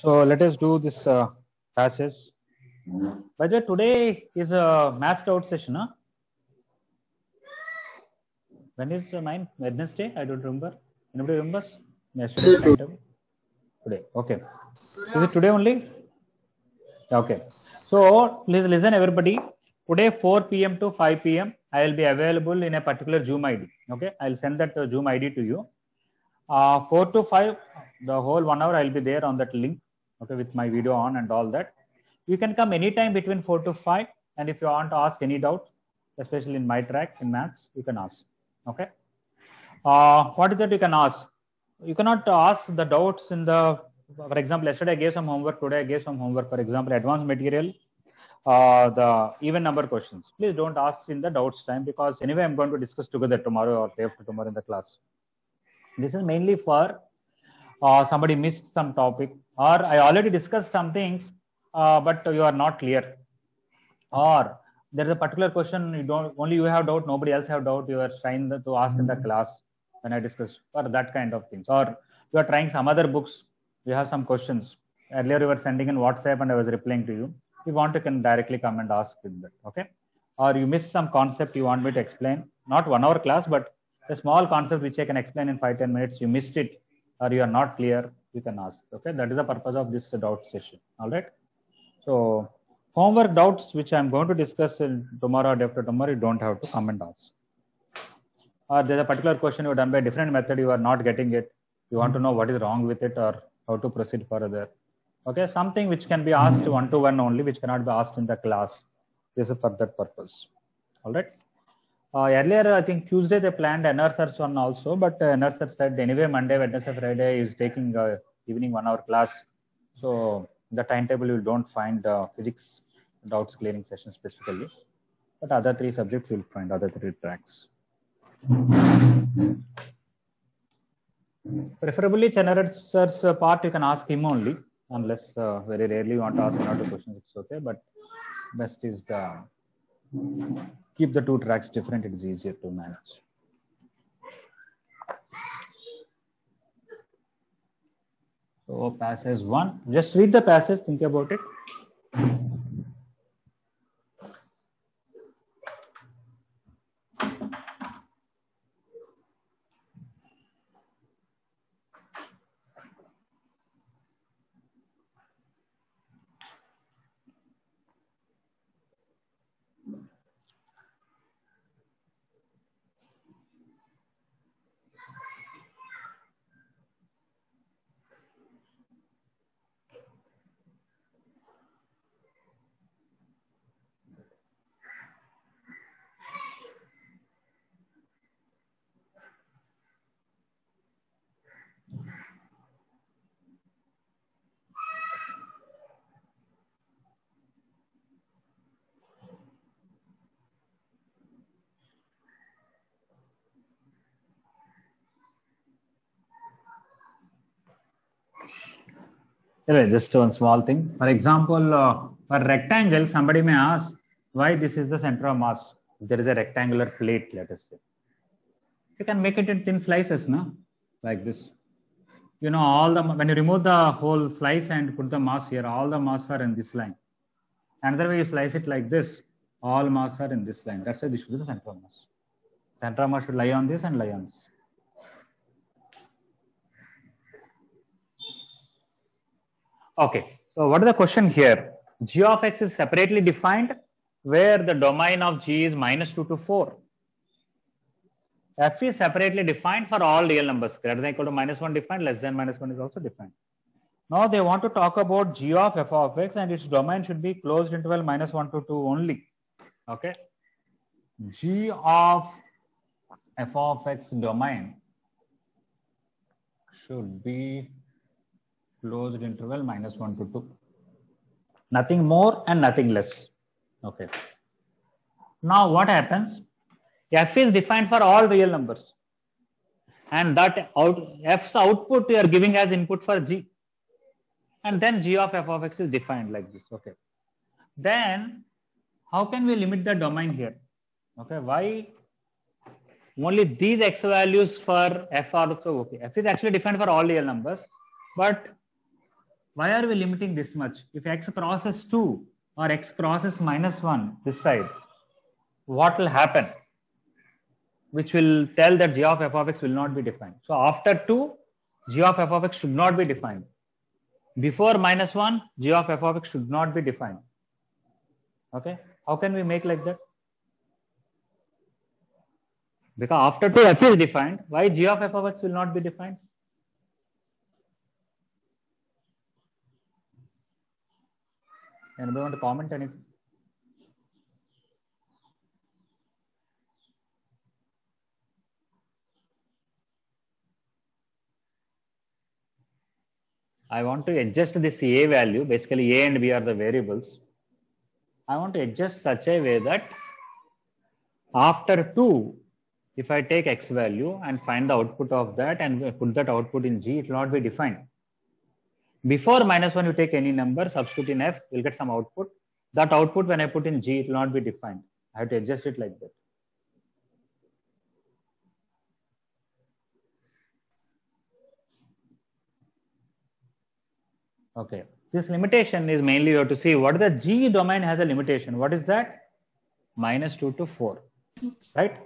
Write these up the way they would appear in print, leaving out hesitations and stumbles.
So let us do this passage. By the way, today is a maths doubt session. Huh? When is mine? Wednesday? I don't remember. Anybody remembers? Yesterday's timetable? Today. Okay. Is it today only? Okay. So please listen, everybody. Today 4 p.m. to 5 p.m. I will be available in a particular Zoom ID. Okay. I'll send that Zoom ID to you. 4 to 5, the whole 1 hour I'll be there on that link. Okay, with my video on and all that. You can come anytime between 4 to 5, and if you want to ask any doubt, especially in my track in maths, you can ask. Okay. What is that you can ask? You cannot ask the doubts in the, for example, yesterday I gave some homework, today I gave some homework, for example, advanced material, the even number questions. Please don't ask in the doubts time, because anyway I'm going to discuss together tomorrow or day after tomorrow in the class. This is mainly for somebody missed some topic, or I already discussed some things, but you are not clear, or there is a particular question you don't, only you have doubt, nobody else have doubt, you are trying to ask in the class when I discuss, or that kind of things, or you are trying some other books, you have some questions. Earlier you were sending in WhatsApp and I was replying to you. If you want, you can directly come and ask in that. Okay. Or you missed some concept you want me to explain, not 1 hour class, but a small concept which I can explain in 5-10 minutes. You missed it, or you are not clear, you can ask. Okay, that is the purpose of this doubt session. All right. So homework doubts which I'm going to discuss in tomorrow or day after tomorrow, you don't have to come and ask. Or there's a particular question you have done by a different method, you are not getting it, you want to know what is wrong with it or how to proceed further. Okay, something which can be asked one-to-one only, which cannot be asked in the class. This is for that purpose. All right. Earlier, I think Tuesday they planned NRSERS one also, but NRSERS said anyway Monday, Wednesday, Friday is taking evening 1 hour class. So the timetable you don't find physics doubts clearing session specifically, but other 3 subjects you'll find, other 3 tracks. Preferably NRSERS part you can ask him only, unless very rarely you want to ask another question, it's okay, but best is the keep the 2 tracks different, it is easier to manage. So passage 1, just read the passage, think about it. Anyway, just one small thing. For example, for rectangle, somebody may ask why this is the center of mass. There is a rectangular plate, let us say. You can make it in thin slices, no? Like this. You know, all the, when you remove the whole slice and put the mass here, all the mass are in this line. Another way you slice it like this, all mass are in this line. That's why this should be the center of mass. Center of mass should lie on this and lie on this. Okay, so what is the question here? G of x is separately defined where the domain of G is -2 to 4. F is separately defined for all real numbers. Greater than or equal to -1 defined, less than -1 is also defined. Now they want to talk about G of f of x, and its domain should be closed interval -1 to 2 only. Okay. G of f of x domain should be closed interval -1 to 2. Nothing more and nothing less. Okay. Now what happens? F is defined for all real numbers, and that f's output we are giving as input for G, and then G of f of x is defined like this. Okay. Then how can we limit the domain here? Okay. Why only these x values for f are also okay? F is actually defined for all real numbers, but Why are we limiting this much? If x crosses 2 or x crosses -1 this side, what will happen? Which will tell that g of f of x will not be defined. So after 2, g of f of x should not be defined. Before -1, g of f of x should not be defined. Okay, how can we make like that? Because after 2, f is defined. Why g of f of x will not be defined? Anybody want to comment anything? I want to adjust this a value. Basically, a and b are the variables. I want to adjust such a way that after 2, if I take x value and find the output of that and put that output in G, it will not be defined. Before -1, you take any number, substitute in F, you'll get some output. That output, when I put in G, it will not be defined. I have to adjust it like that. Okay. This limitation is mainly you have to see what the G domain has a limitation. What is that? -2 to 4. Right?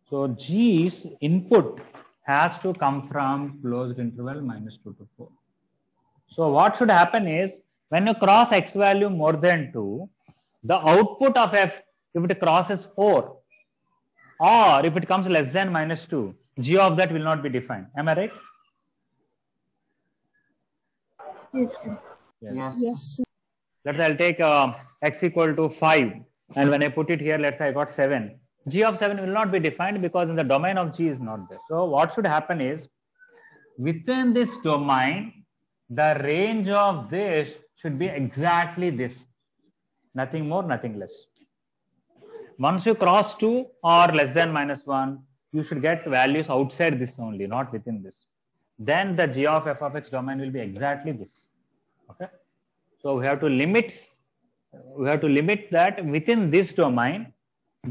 So G's input has to come from closed interval -2 to 4. So what should happen is when you cross x value more than 2, the output of f, if it crosses 4 or if it comes less than -2, g of that will not be defined. Am I right? Yes, sir. Yes. Yes, sir. Let's say I'll take x equal to 5, and when I put it here, let's say I got 7. G of 7 will not be defined because in the domain of G is not there. So what should happen is within this domain, the range of this should be exactly this. Nothing more, nothing less. Once you cross 2 or less than -1, you should get values outside this only, not within this. Then the g of f of x domain will be exactly this. Okay. So we have to limit that within this domain,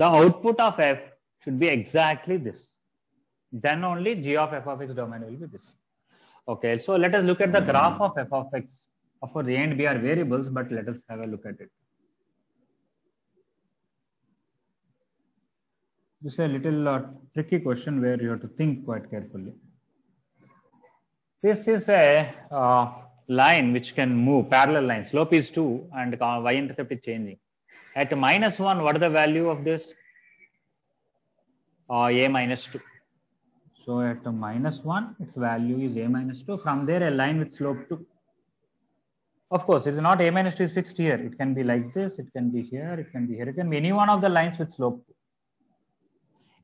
the output of f should be exactly this. Then only g of f of x domain will be this. Okay, so let us look at the graph of f of x. Of course, a and b are variables, but let us have a look at it. This is a little tricky question where you have to think quite carefully. This is a line which can move, parallel line. Slope is 2 and y-intercept is changing. At -1, what is the value of this? A -2. So at -1, its value is a -2. From there, a line with slope 2. Of course, it is not a -2 is fixed here. It can be like this, it can be here, it can be here. It can be any one of the lines with slope 2.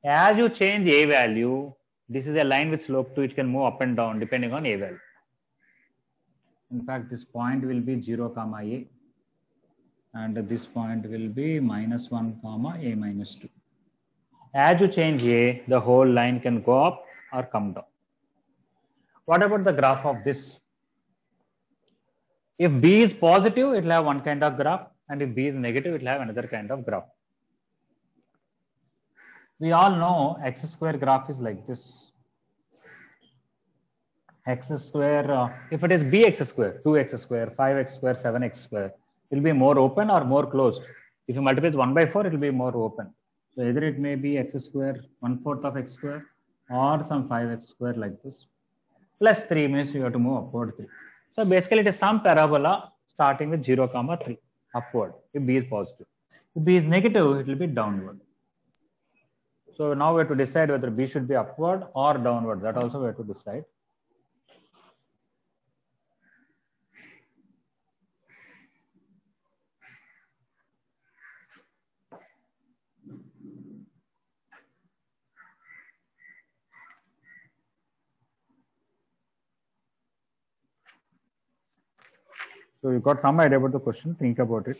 As you change a value, this is a line with slope 2, it can move up and down depending on a value. In fact, this point will be 0, a, and this point will be -1, a -2. As you change a, the whole line can go up or come down. What about the graph of this? If b is positive, it will have one kind of graph, and if b is negative, it will have another kind of graph. We all know x square graph is like this. X square, if it is bx square, 2x square, 5x square, 7x square, it will be more open or more closed. If you multiply 1 by 4, it will be more open. So either it may be x square, 1/4 of x square, or some 5x square like this. Plus 3 means you have to move upward 3. So basically it is some parabola starting with 0, 3 upward if b is positive. If b is negative, it will be downward. So now we have to decide whether b should be upward or downward. That also we have to decide. So you got some idea about the question, think about it.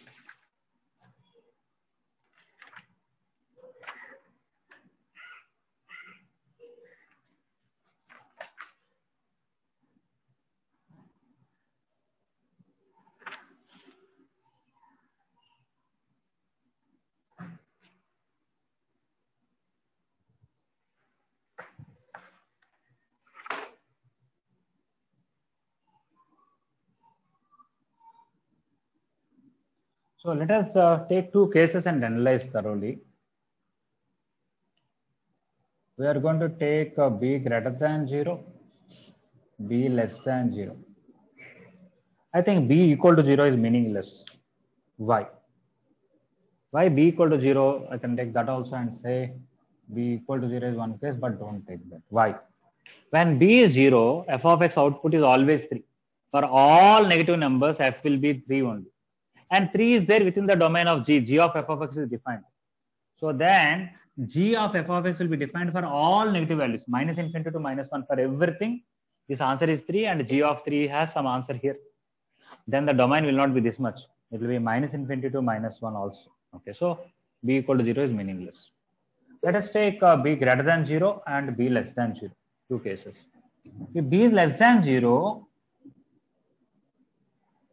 So let us take two cases and analyze thoroughly. We are going to take b greater than 0, b less than 0. I think b equal to 0 is meaningless. Why? Why b equal to 0? I can take that also and say b equal to 0 is one case, but don't take that. Why? When b is 0, f of x output is always 3. For all negative numbers, f will be 3 only. And 3 is there within the domain of g. G of f of x is defined. So then g of f of x will be defined for all negative values, minus infinity to minus 1 for everything. This answer is 3 and g of 3 has some answer here. Then the domain will not be this much. It will be minus infinity to minus 1 also. Okay, so b equal to 0 is meaningless. Let us take b greater than 0 and b less than 0. Two cases. If b is less than 0,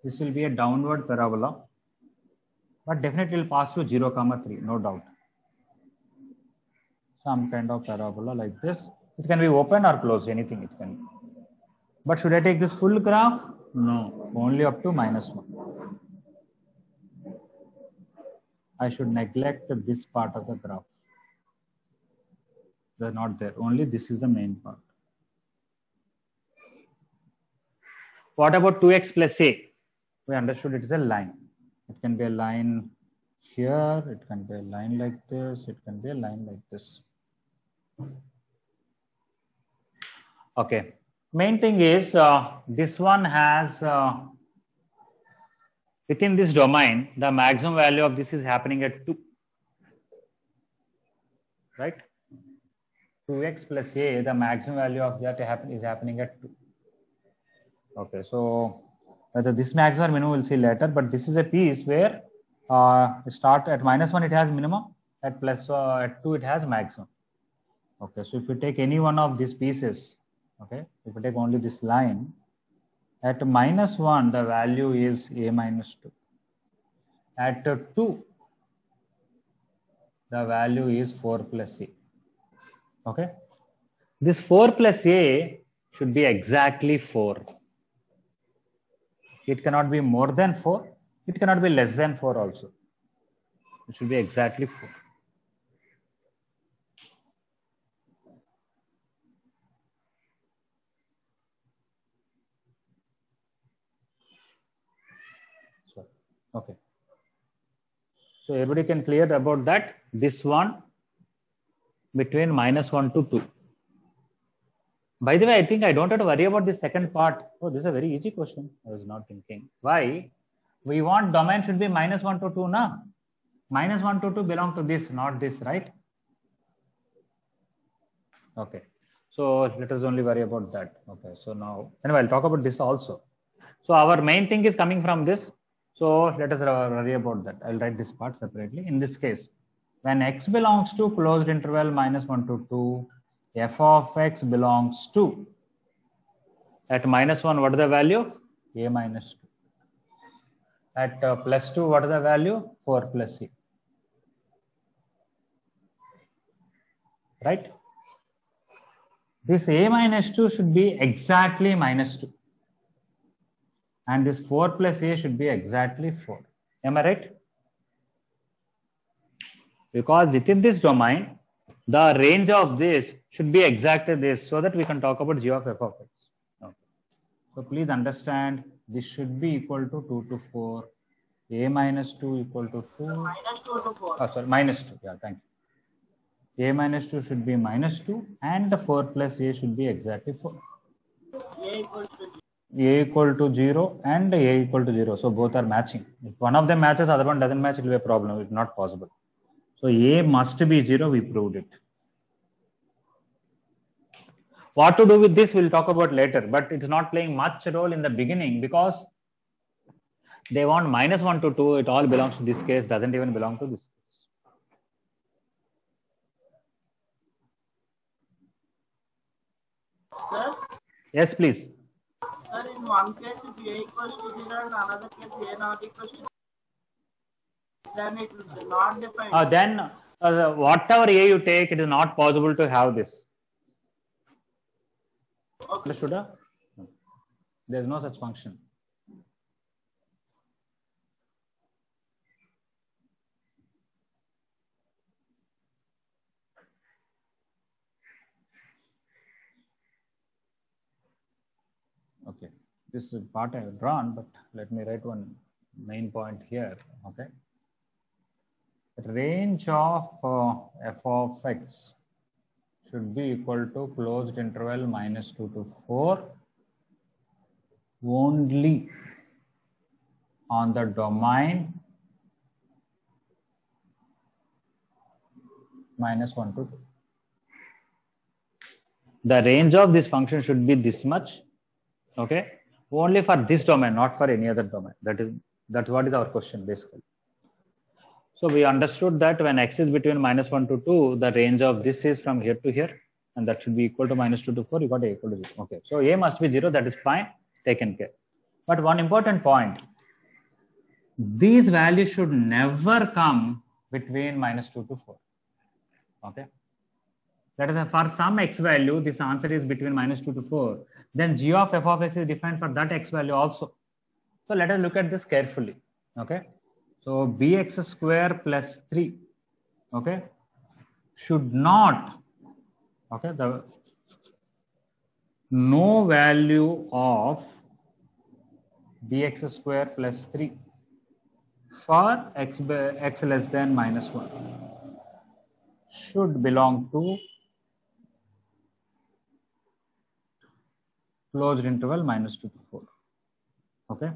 this will be a downward parabola, but definitely will pass through 0, 3, no doubt. Some kind of parabola like this. It can be open or closed, anything it can be. But should I take this full graph? No, only up to minus 1. I should neglect this part of the graph. They're not there. Only this is the main part. What about 2x plus a? We understood it is a line. It can be a line here. It can be a line like this. It can be a line like this. Okay. Main thing is this one has within this domain, the maximum value of this is happening at 2. Right? 2x plus a, the maximum value of that is happening at 2. Okay, so whether this maximum or minimum we'll see later, but this is a piece where start at minus 1 it has minimum, at plus at 2 it has maximum. Okay, so if you take any one of these pieces, okay, if you take only this line, at minus 1 the value is a minus 2. At 2 the value is 4 plus a. Okay, this 4 plus a should be exactly 4. It cannot be more than 4. It cannot be less than 4 also. It should be exactly 4. So, okay. So everybody can clear about that. This one between minus 1 to 2. By the way, I think I don't have to worry about the second part. Oh, this is a very easy question. I was not thinking. Why? We want domain should be minus 1 to 2, na? Minus 1 to 2 belong to this, not this, right? Okay. So let us only worry about that. Okay. So now, anyway, I'll talk about this also. So our main thing is coming from this. So let us worry about that. I'll write this part separately. In this case, when x belongs to closed interval minus 1 to 2, f of x belongs to, at minus 1, what is the value? A minus 2. At plus 2, what is the value? 4 plus c. Right? This a minus 2 should be exactly minus 2. And this 4 plus a should be exactly 4. Am I right? Because within this domain, the range of this should be exactly this, so that we can talk about g of f of x. Okay. So please understand, this should be equal to 2 to 4. A minus 2 equal to 2. Minus 2 to 4. Oh, sorry, minus 2. Yeah, thank you. A minus 2 should be minus 2 and the 4 plus a should be exactly 4. A equals to 0. A equal to 0 and a equal to 0. So both are matching. If one of them matches, other one doesn't match, it will be a problem. It's not possible. So a must be 0. We proved it. What to do with this, we'll talk about later. But it's not playing much role in the beginning because they want minus 1 to 2. It all belongs to this case. Doesn't even belong to this case. Sir? Yes, please. Sir, in one case, if A equals to 0 and another case A not equals to 0, then it is not defined. Then whatever A you take, it is not possible to have this. Okay. Understood? No. There is no such function. this is part I have drawn, but let me write one main point here. Okay. Range of f of x should be equal to closed interval minus 2 to 4 only on the domain minus 1 to 2. The range of this function should be this much, okay, only for this domain, not for any other domain. That's what is our question basically. So we understood that when x is between minus 1 to 2, the range of this is from here to here, and that should be equal to minus 2 to 4. You got a equal to 0. Okay, so a must be 0. That is fine, taken care. But one important point: these values should never come between minus 2 to 4. Okay. Let us say for some x value, this answer is between minus 2 to 4. Then g of f of x is defined for that x value also. So let us look at this carefully. Okay. So bx square plus 3, okay, should not, okay, the no value of bx square plus 3 for x less than minus 1 should belong to closed interval minus 2 to 4. Okay.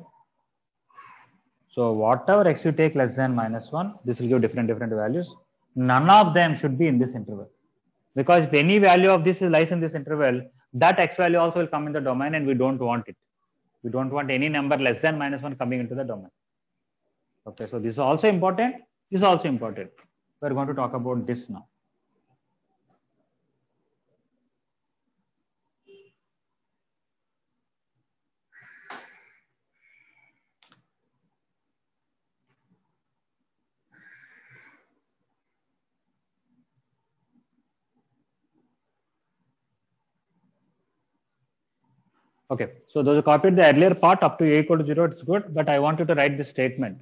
So whatever x you take less than minus 1, this will give different values. None of them should be in this interval. Because if any value of this lies in this interval, that x value also will come in the domain, and we don't want it. We don't want any number less than minus 1 coming into the domain. Okay, so this is also important. This is also important. We're going to talk about this now. Okay, so those who copied the earlier part up to a equal to 0, it's good, but I want you to write this statement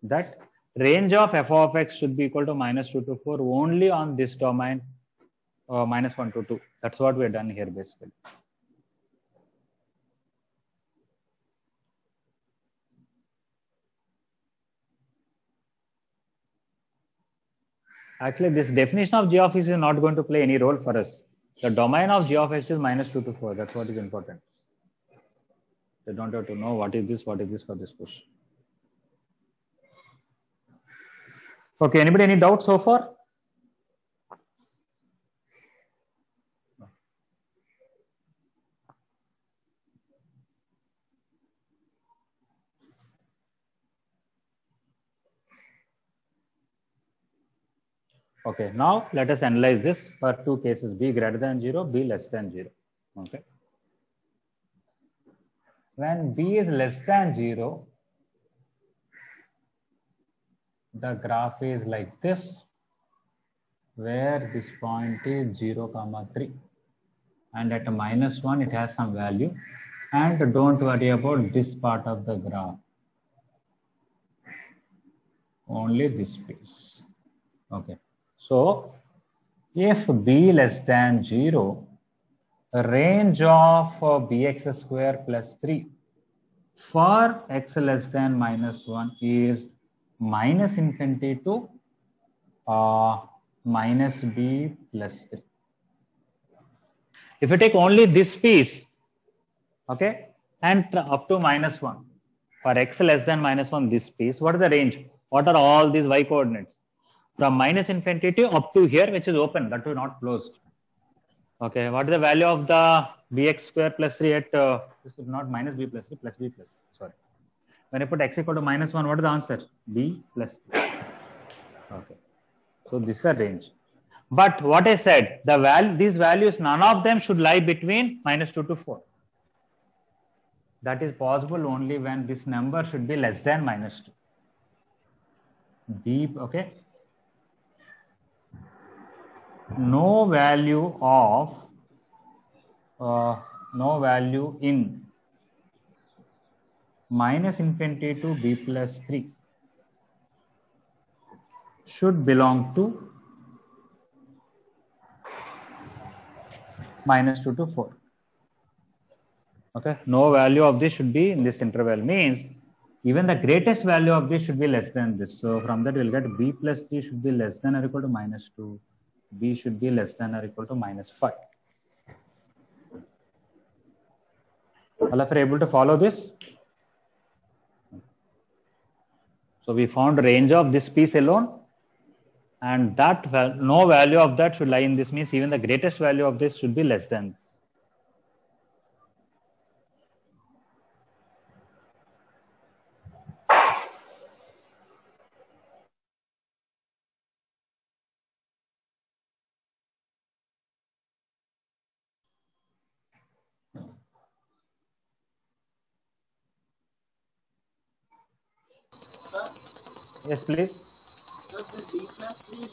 that range of f of x should be equal to minus 2 to 4 only on this domain minus 1 to 2. That's what we're done here basically. Actually, this definition of g of x is not going to play any role for us. The domain of g of x is minus 2 to 4. That's what is important. They don't have to know what is this for this question. Okay, anybody any doubts so far? Okay, now let us analyze this for two cases: b greater than 0, b less than 0. Okay. When b is less than 0, the graph is like this, where this point is 0, 3, and at minus 1 it has some value, and don't worry about this part of the graph, only this piece. Okay, so if b less than 0, range of bx square plus 3 for x less than minus 1 is minus infinity to minus b plus 3. If you take only this piece, okay, and up to minus 1, for x less than minus 1, this piece, what is the range? What are all these y coordinates? From minus infinity up to here, which is open, that is not closed. Okay, what is the value of the bx square plus 3 at, this is not minus b plus 3, plus b plus 3, sorry. When I put x equal to minus 1, what is the answer? B plus 3. Okay, so this is a range. But what I said, these values, none of them should lie between minus 2 to 4. That is possible only when this number should be less than minus 2. B, okay. No value of, no value in minus infinity to b plus 3 should belong to minus 2 to 4. Okay, no value of this should be in this interval, means even the greatest value of this should be less than this. So from that we'll get b plus 3 should be less than or equal to minus 2. B should be less than or equal to minus 5. All of you are able to follow this? So we found range of this piece alone, and that no value of that should lie in this, means even the greatest value of this should be less than this. Sir, Yes, please. so the b plus 3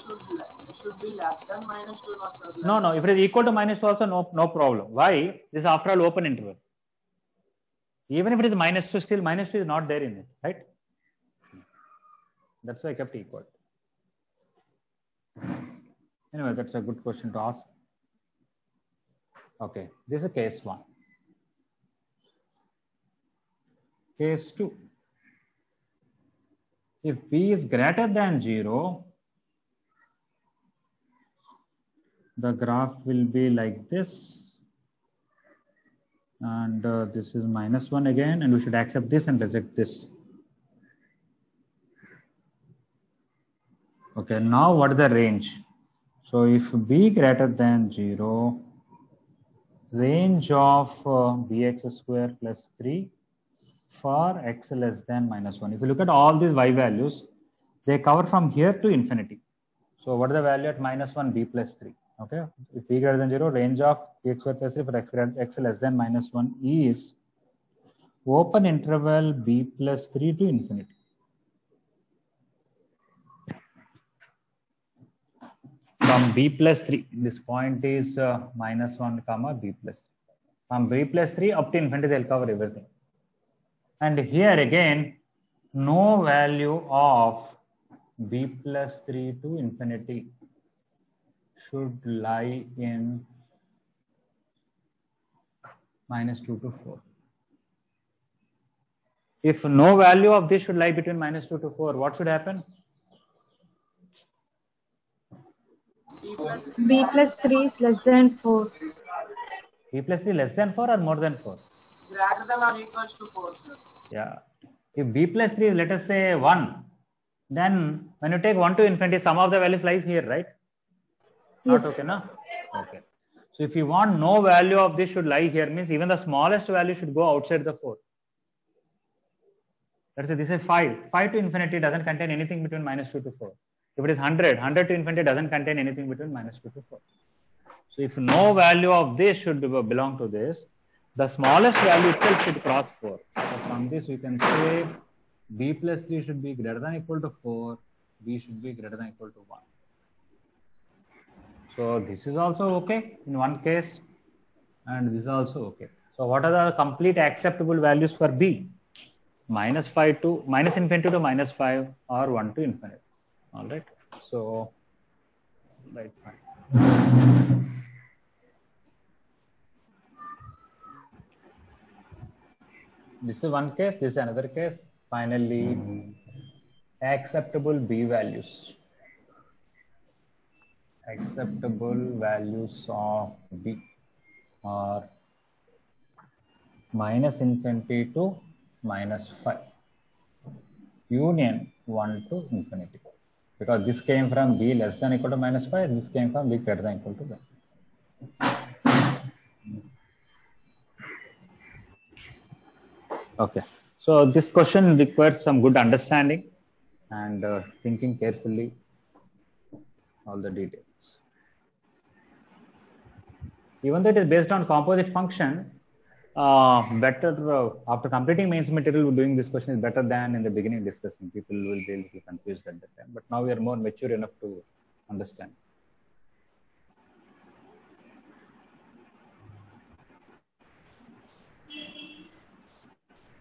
should be less than minus 2, not sir? No. If it is equal to minus 2 also, no problem. Why? This is after all open interval. Even if it is minus 2, still minus 2 is not there in it, right? That's why I kept equal. Anyway, that's a good question to ask. Okay, this is case 1. Case 2. If b is greater than 0, the graph will be like this. And this is minus 1 again, and we should accept this and reject this. Okay, now what is the range? So if b greater than 0, range of bx square plus 3 for x less than minus 1. If you look at all these y values, they cover from here to infinity. So what is the value at minus 1? B plus 3. Okay, if b greater than 0, range of bx square plus 3 for x less than minus 1 is open interval b plus 3 to infinity. From b plus 3, this point is minus 1 comma b plus 3. From b plus 3 up to infinity, they'll cover everything. And here again, no value of b plus 3 to infinity should lie in minus 2 to 4. If no value of this should lie between minus 2 to 4, what should happen? b plus 3 is less than 4. B plus 3 less than 4 or more than 4? Greater than or equals to 4, sir. Yeah. If b plus 3 is, let us say, 1, then when you take 1 to infinity, some of the values lies here, right? Yes. Not okay, no? Okay. So if you want no value of this should lie here, means even the smallest value should go outside the 4. Let's say this is 5. 5 to infinity doesn't contain anything between minus 2 to 4. If it is 100, 100 to infinity doesn't contain anything between minus 2 to 4. So if no value of this should belong to this, the smallest value itself should cross 4. So from this we can say b plus 3 should be greater than or equal to 4. B should be greater than or equal to 1. So this is also okay in one case, and this is also okay. So what are the complete acceptable values for b? Minus 5 to minus infinity to minus 5 or 1 to infinity. All right. So right. This is one case. This is another case. Finally, acceptable b values. Acceptable values of b are minus infinity to minus 5, union 1 to infinity, because this came from b less than or equal to minus 5, this came from b greater than or equal to 1. Okay, so this question requires some good understanding and thinking carefully all the details. Even though it is based on composite function, better after completing mains material, doing this question is better than in the beginning discussing. People will be a little confused at that time, but now we are more mature enough to understand.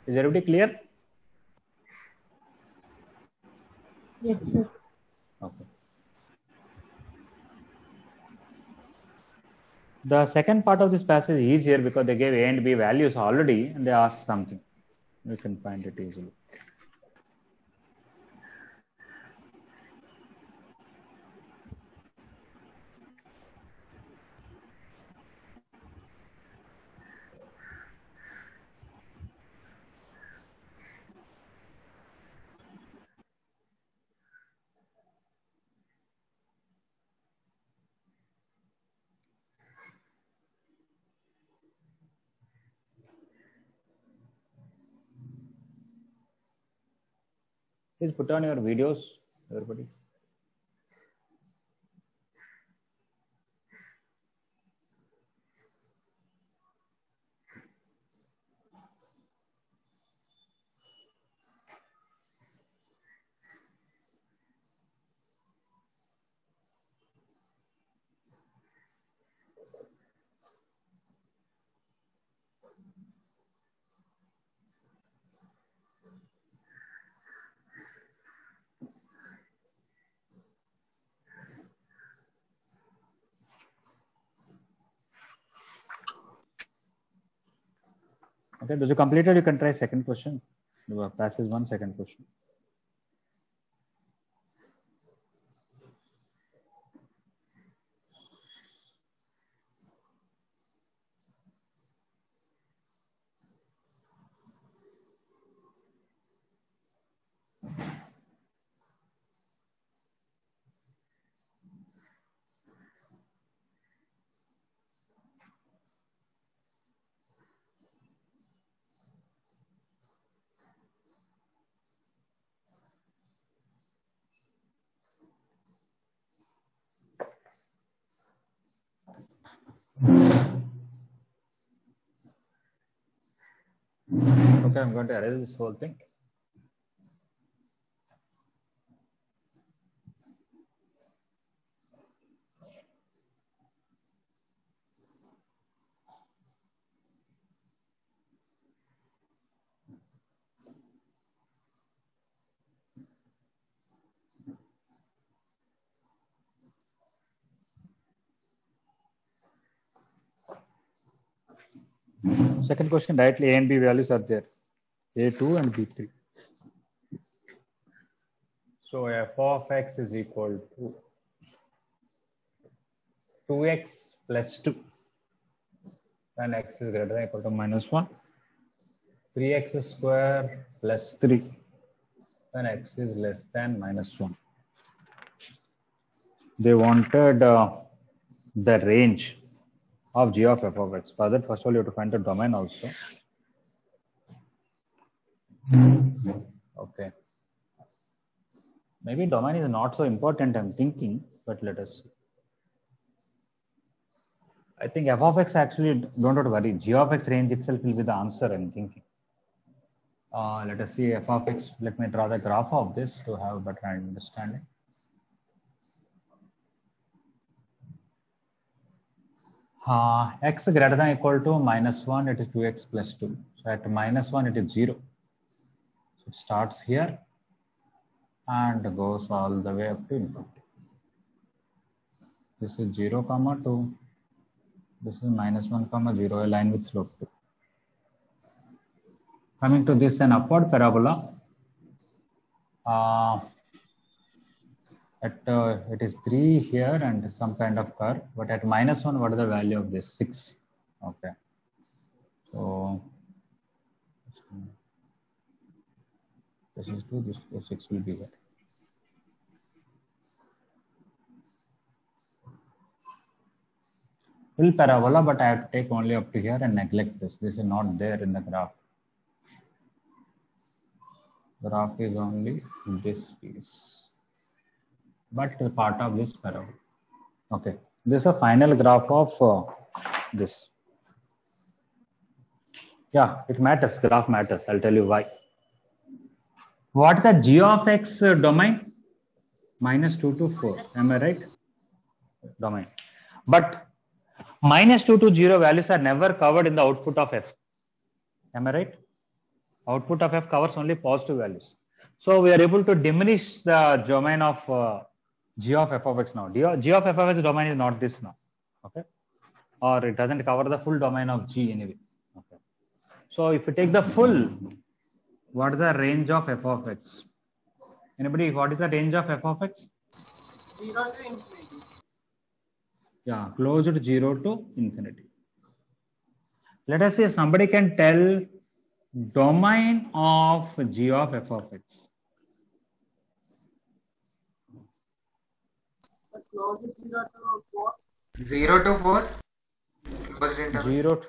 Is everybody clear? Yes, sir. Okay. The second part of this passage is easier because they gave A and B values already and they asked something. You can find it easily. Please put on your videos, everybody. Okay, those you completed, you can try second question. The passage 1, second question. Okay, I'm going to erase this whole thing. Second question, directly A and B values are there. A2 and B3. So f of x is equal to 2x plus 2. And x is greater than or equal to minus 1. 3x square plus 3. And x is less than minus 1. They wanted the range of g of f of x. For that, first of all, you have to find the domain also. Okay. Maybe domain is not so important, I'm thinking, but let us see. I think f of x actually, don't have to worry. G of x range itself will be the answer, I'm thinking. Let us see f of x. Let me draw the graph of this to have a better understanding. X greater than or equal to minus 1, it is 2x plus 2. So at minus 1, it is 0. So it starts here and goes all the way up to infinity. This is 0, 2. This is minus 1, 0, a line with slope 2. Coming to this, an upward parabola. It is 3 here and some kind of curve, but at minus 1, what is the value of this? 6. Okay. So this is 2, this 6 will be there. Full parabola, but I have to take only up to here and neglect this. This is not there in the graph. Graph is only this piece, but the part of this parabola. Okay, this is a final graph of this. Yeah, it matters. Graph matters. I'll tell you why. What is the g of x domain? Minus 2 to 4. Am I right? Domain. But minus 2 to 0 values are never covered in the output of f. Am I right? Output of f covers only positive values. So we are able to diminish the domain of g of f of x now. G of f of x domain is not this now. Okay. or it doesn't cover the full domain of G anyway. Okay. So if you take the full, what is the range of f of x? Anybody, what is the range of f of x? 0 to infinity. Yeah, close to 0 to infinity. Let us see if somebody can tell domain of g of f of x. So close to 0 to 4. 0 to 4. Closed interval. 0 to,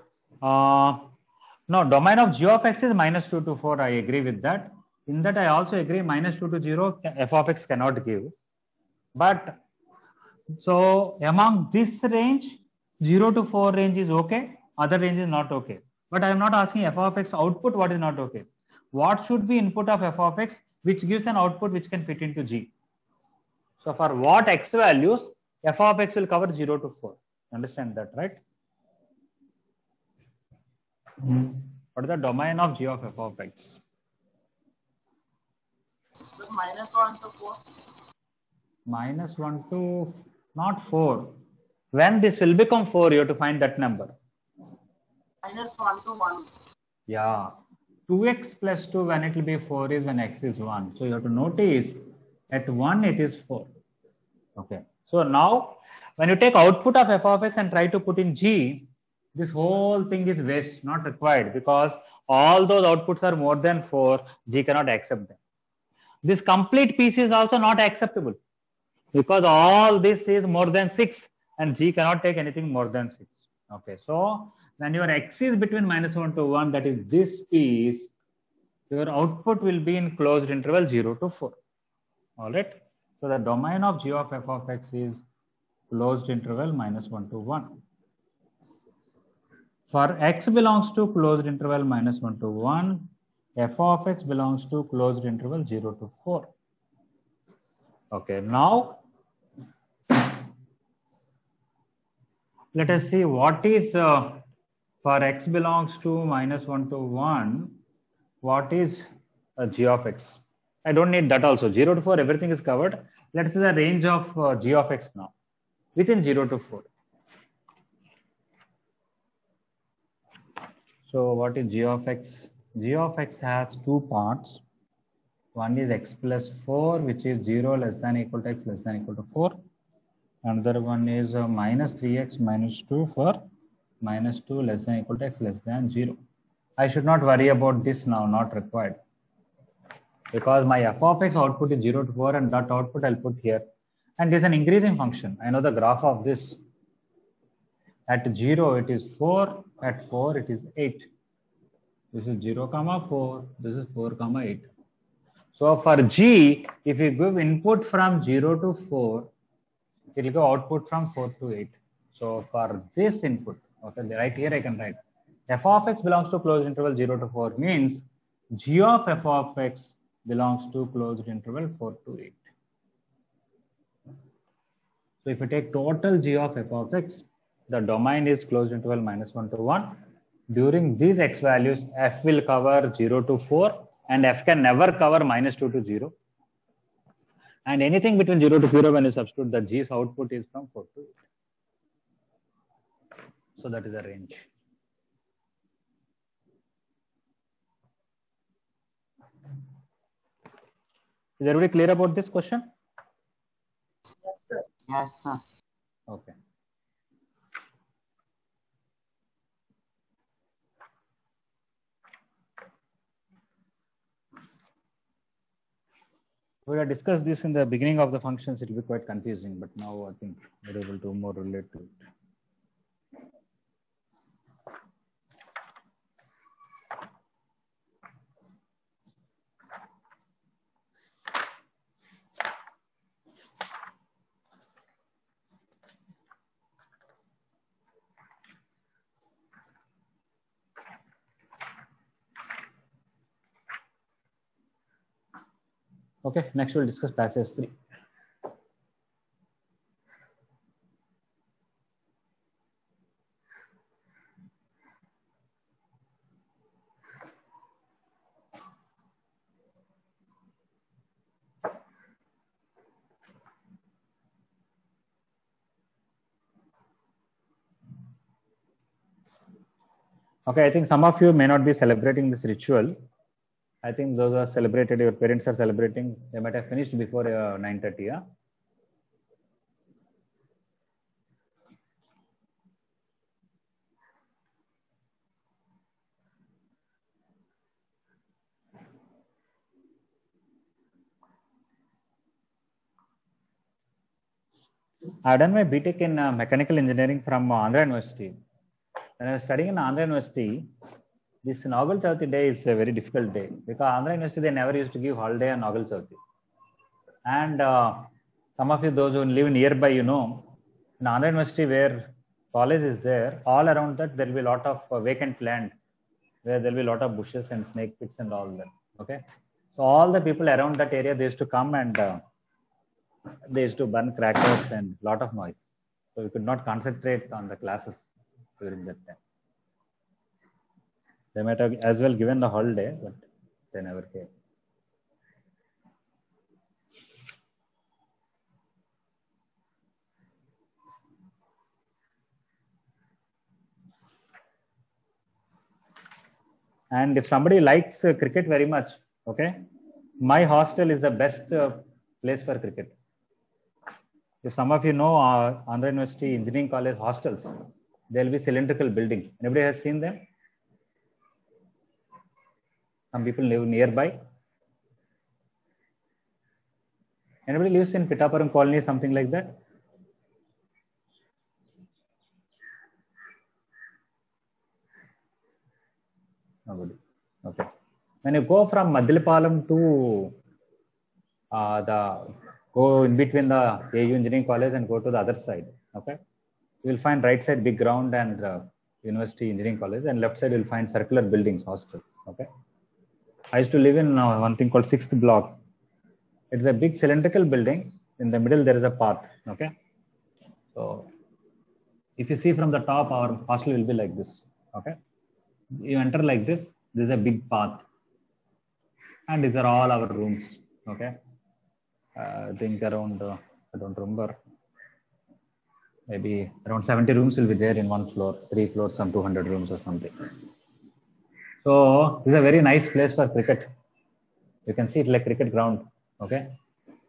no, domain of g of x is -2 to 4. I agree with that. In that, I also agree -2 to 0 f of x cannot give. But so among this range, 0 to 4 range is okay. Other range is not okay. But I am not asking f of x output what is not okay. What should be input of f of x which gives an output which can fit into G. So for what x values, f of x will cover 0 to 4. Understand that, right? What is the domain of g of f of x? So -1 to 4. -1 to not 4. When this will become 4, you have to find that number. -1 to 1. Yeah. 2x plus 2 when it will be 4 is when x is 1. So you have to notice at 1 it is 4. Okay. So now when you take output of f of x and try to put in G, this whole thing is waste, not required, because all those outputs are more than 4. G cannot accept them. This complete piece is also not acceptable because all this is more than 6 and G cannot take anything more than 6. Okay. So when your x is between -1 to 1, that is this piece, your output will be in closed interval 0 to 4. All right. So the domain of g of f of x is closed interval -1 to 1. For x belongs to closed interval -1 to 1, f of x belongs to closed interval 0 to 4. Okay. Now let us see what is for x belongs to -1 to 1, what is g of x? I don't need that also. 0 to 4, everything is covered. Let's see the range of g of x now within 0 to 4. So what is g of x? G of x has two parts. One is x plus 4, which is 0 less than equal to x less than equal to 4. Another one is minus 3x minus 2 for -2 less than equal to x less than 0. I should not worry about this now, not required. Because my f of x output is 0 to 4 and that output I'll put here. And there's an increasing function. I know the graph of this. At 0 it is 4, at 4 it is 8. This is 0 comma 4, this is 4 comma 8. So for G, if you give input from 0 to 4, it will go output from 4 to 8. So for this input, okay, right here I can write f of x belongs to closed interval 0 to 4 means g of f of x belongs to closed interval 4 to 8. So if you take total g of f of x, the domain is closed interval -1 to 1. During these x values, f will cover 0 to 4 and f can never cover -2 to 0. And anything between 0 to 0 when you substitute, the g's output is from 4 to 8. So that is the range. Is everybody clear about this question? Yes, sir. Okay. We have discussed this in the beginning of the functions. It will be quite confusing, but now I think we're able to more relate to it. Okay, next we'll discuss passage 3. Okay, I think some of you may not be celebrating this ritual. I think those are celebrated, your parents are celebrating, they might have finished before 9:30. Yeah? I've done my BTech in mechanical engineering from Andhra University. When I was studying in Andhra University, this Nagal Chowthi day is a very difficult day because Andhra University, they never used to give holiday on Nagal Chowthi. And some of you, those who live nearby, you know, in Andhra University where college is there, all around that there will be a lot of vacant land where there will be a lot of bushes and snake pits and all that. Okay. So all the people around that area, they used to come and they used to burn crackers and a lot of noise. So we could not concentrate on the classes during that time. They might have as well given the holiday, but they never came. And if somebody likes cricket very much, okay, my hostel is the best place for cricket. If some of you know Andhra University Engineering College hostels, there will be cylindrical buildings. Anybody has seen them? Some people live nearby. Anybody lives in Pittapuram colony, something like that? Nobody. Okay. When you go from Madilipalam to go in between the AU Engineering College and go to the other side. Okay. You will find right side big ground and University Engineering College, and left side you will find circular buildings, hostel. Okay. I used to live in one thing called 6th block. It's a big cylindrical building. In the middle there is a path. Okay. So if you see from the top, our hostel will be like this. Okay. You enter like this. This is a big path, and these are all our rooms. Okay. I think around I don't remember. Maybe around 70 rooms will be there in one floor, 3 floors, some 200 rooms or something. So this is a very nice place for cricket. You can see it's like cricket ground. Okay.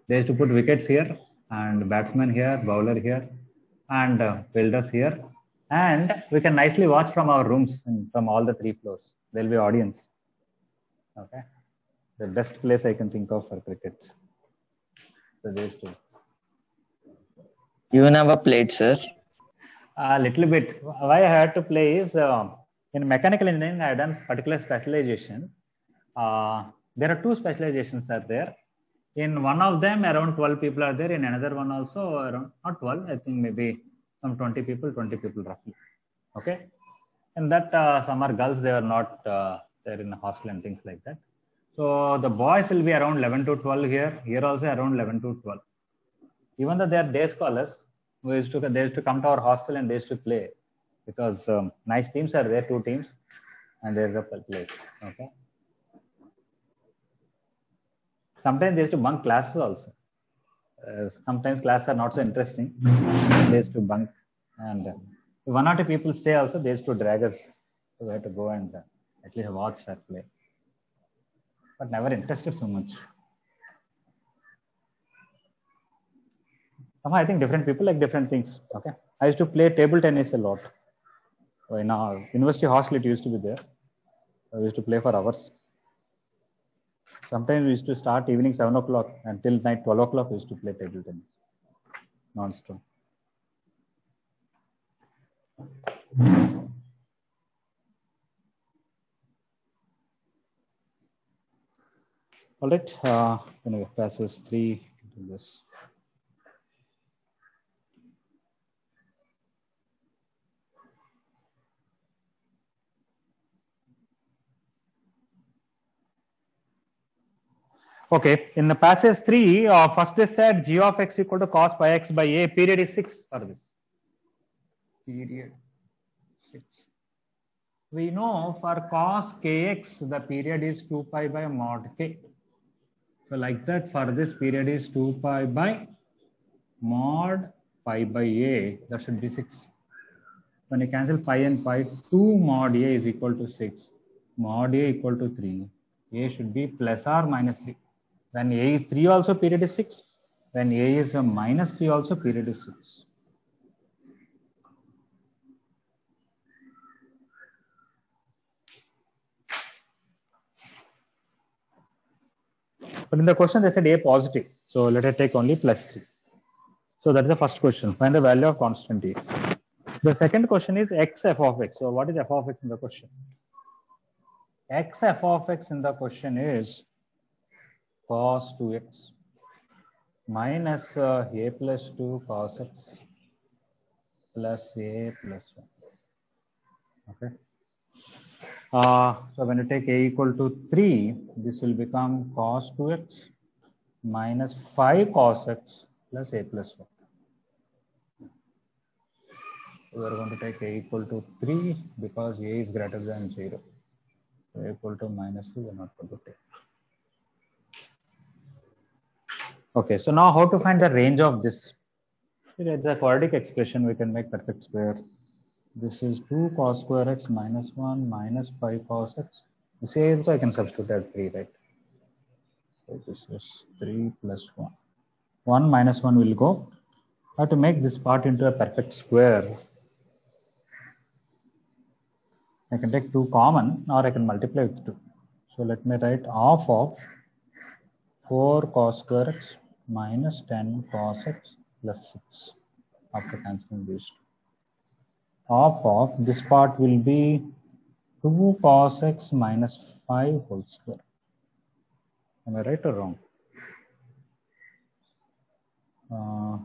They used to put wickets here and batsmen here, bowler here, and fielders here. And we can nicely watch from our rooms and from all the 3 floors. There will be audience. Okay. The best place I can think of for cricket. So they used to. You never played, sir? A little bit. Why I had to play is in mechanical engineering, I have done particular specialization. There are 2 specializations are there. In one of them, around 12 people are there. In another one also, around not 12, I think maybe some 20 people roughly. Okay. And that some are girls, they are not there in the hostel and things like that. So the boys will be around 11 to 12 here. Here also around 11 to 12. Even though they are day scholars, they used to come to our hostel and they used to play because nice teams are there, 2 teams, and there's a place. Okay. Sometimes they used to bunk classes also. Sometimes classes are not so interesting. They used to bunk, and if 1 or 2 people stay also, they used to drag us. So we had to go and at least watch or play. But never interested so much. Somehow I think different people like different things. Okay. I used to play table tennis a lot. So in our university hostel, it used to be there. So we used to play for hours. Sometimes we used to start evening 7 o'clock until night 12 o'clock. We used to play table tennis non-stop. All right. Anyway, passes 3 into this. Okay, in the passage 3, first they said g of x equal to cos pi x by a, period is 6 for this. Period 6. We know for cos kx, the period is 2 pi by mod k. So like that, for this period is 2 pi by mod pi by a, that should be 6. when you cancel pi and pi, 2 mod a is equal to 6. Mod a equal to 3. A should be plus or minus 3. When a is 3 also, period is 6. When a is a minus 3 also, period is 6. But in the question, they said a positive. So let us take only plus 3. So that's the first question. Find the value of constant a. The second question is x f of x. So what is f of x in the question? X f of x in the question is cos 2x minus a plus 2 cos x plus a plus 1. Okay. So when you take a equal to 3, this will become cos 2x minus 5 cos x plus a plus 1. We are going to take a equal to 3 because a is greater than 0. So equal to minus 3, we are not going to take. Okay, so now how to find the range of this? It's a quadratic expression, we can make perfect square. This is 2 cos square x minus 1 minus 5 cos x. This also I can substitute as 3, right? So this is 3 plus 1. 1 minus 1 will go. I have to make this part into a perfect square. I can take 2 common or I can multiply with 2. So let me write half of 4 cos square x minus 10 cos x plus 6 after cancelling these two. Half of this part will be 2 cos x minus 5 whole square. Am I right or wrong?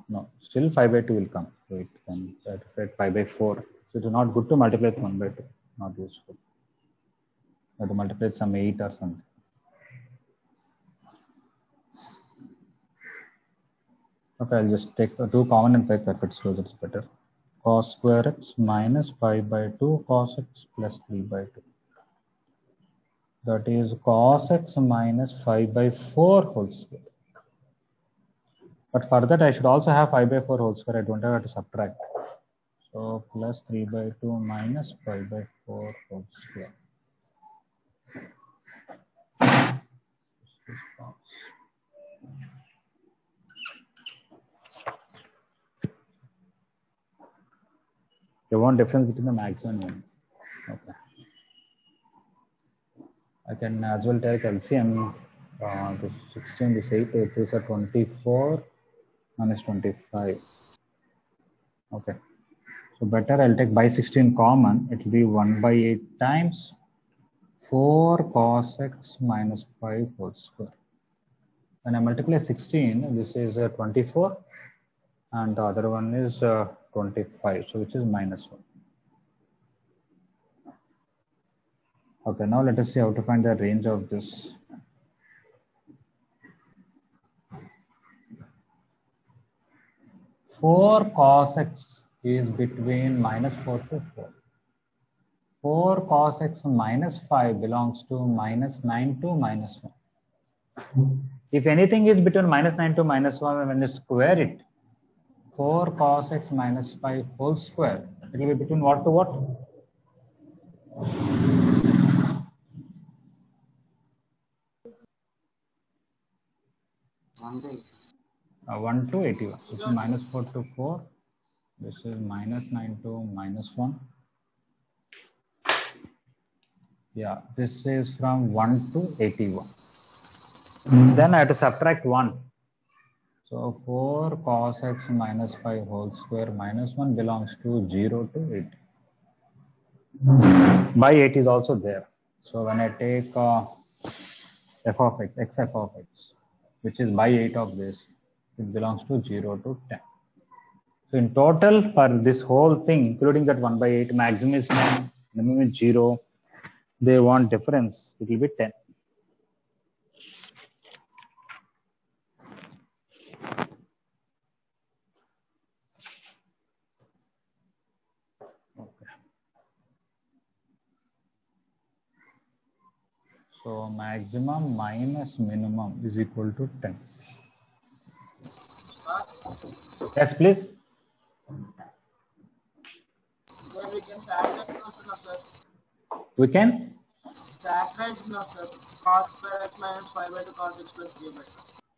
No, still 5 by 2 will come. So it can write 5 by 4. So it is not good to multiply with 1 by 2. Not useful. You have to multiply with some 8 or something. Okay, I'll just take 2 common and take perfect square. That's better. Cos square x minus 5 by 2 cos x plus 3 by 2. That is cos x minus 5 by 4 whole square. But for that, I should also have 5 by 4 whole square. I don't have to subtract. So plus 3 by 2 minus 5 by 4 whole square. You want difference between the maximum and minimum. Okay. I can as well take LCM. This 16, this 8, this are 24 minus 25. Okay. So better I'll take by 16 common. It will be 1 by 8 times 4 cos x minus 5 whole square. When I multiply 16, this is 24 and the other one is 25. So which is minus 1. Okay, now let us see how to find the range of this. Four cos x is between minus 4 to 4. 4 cos x minus 5 belongs to minus 9 to minus 1. If anything is between minus 9 to minus 1, when you square it, 4 cos x minus 5 whole square, it will be between what to what? 1 to 81. This is minus 4 to 4. This is minus 9 to minus 1. Yeah, this is from 1 to 81. Then I have to subtract 1. So 4 cos x minus 5 whole square minus 1 belongs to 0 to 8. By 8 is also there. So when I take f of x, x f of x, which is by 8 of this, it belongs to 0 to 10. So in total for this whole thing, including that 1 by 8, maximum is 9, minimum is 0. They want difference, it will be 10. Okay. So maximum minus minimum is equal to 10. Yes, please. Then we can factorize also, sir. We can Factorize now, sir. Cos square x minus 5 by 2 cos x plus 3 by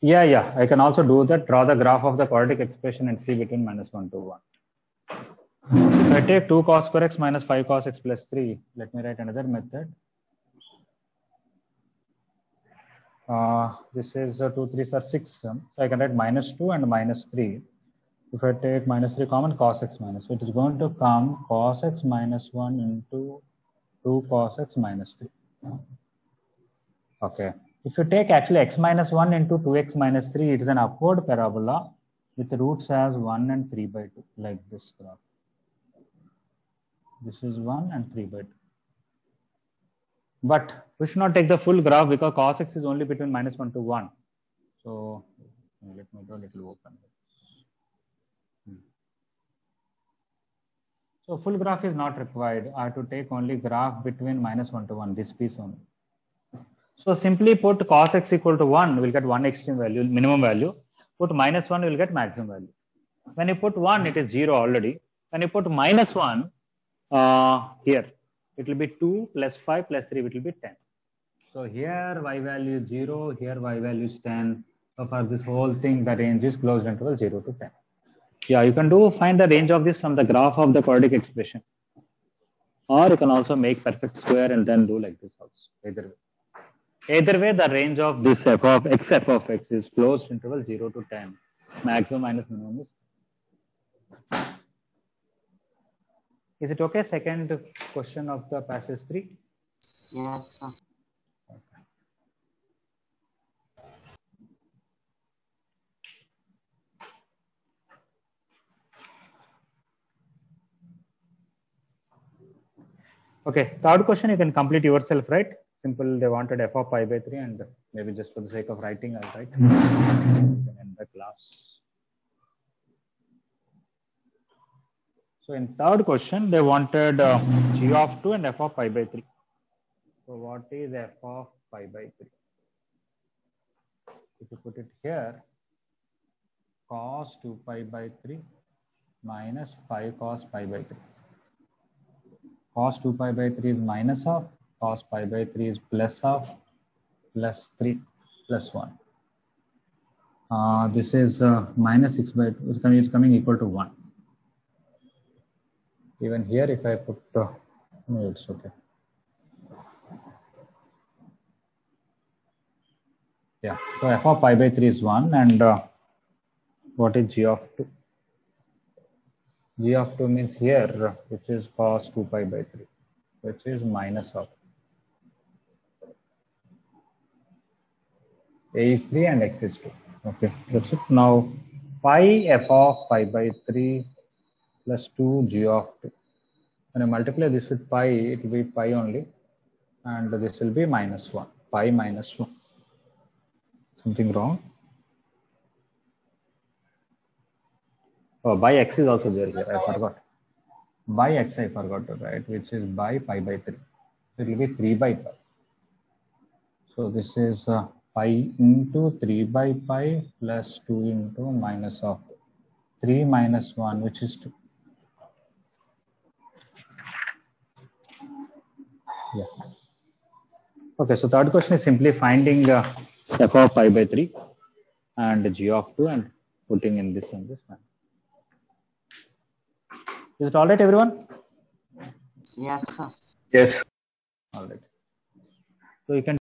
2. yeah, I can also do that. Draw the graph of the quadratic expression and see between -1 to 1. If I take 2 cos square x minus 5 cos x plus 3, let me write another method. This is 2 3s are 6, so I can write -2 and -3. If I take -3 common, cos x minus, so it is going to come cos x minus 1 into 2 cos x minus 3. Okay. If you take actually x minus 1 into 2x minus 3, it is an upward parabola with roots as 1 and 3 by 2, like this graph. This is 1 and 3 by 2. But we should not take the full graph because cos x is only between -1 to 1. So let me do a little open. So full graph is not required. I have to take only graph between -1 to 1, this piece only. So simply put cos x equal to 1, we'll get one extreme value, minimum value. Put -1, we'll get maximum value. When you put 1, it is 0 already. When you put -1 here, it will be 2 plus 5 plus 3, it will be 10. So here y value is 0, here y value is 10. So for this whole thing, the range is closed interval 0 to 10. Yeah, you can find the range of this from the graph of the quadratic expression. Or you can also make perfect square and then do like this also, either way. Either way, the range of this f of x is closed interval 0 to 10. Maximum minus minimum is. Is it okay? Second question of the passage 3. Yes, sir. Okay, third question you can complete yourself, right? Simple, they wanted f of pi by 3 and maybe just for the sake of writing, I'll write in the class. So in third question, they wanted g of 2 and f of pi by 3. So what is f of pi by 3? If you put it here, cos 2 pi by 3 minus 5 cos pi by 3. Cos 2 pi by 3 is minus of, cos pi by 3 is plus of, plus 3 plus 1. This is minus 6 by 2, it's coming equal to 1. Even here, if I put, no, it's okay. Yeah, so f of pi by 3 is 1 and what is g of 2? G of 2 means here, which is cos 2 pi by 3, which is minus of. A is 3 and x is 2. Okay, that's it. Now, pi f of pi by 3 plus 2 g of 2. When I multiply this with pi, it will be pi only. And this will be minus 1. Pi minus 1. Something wrong? Oh, by x is also there here. I forgot. By x I forgot to write, which is by pi by 3. So it will be 3 by pi. So this is pi into 3 by pi plus 2 into minus of 3 minus 1, which is 2. Yeah. Okay, so third question is simply finding f of pi by 3 and g of 2 and putting in this and this one. Is it all right, everyone? Yes, sir. Yes. All right. So you can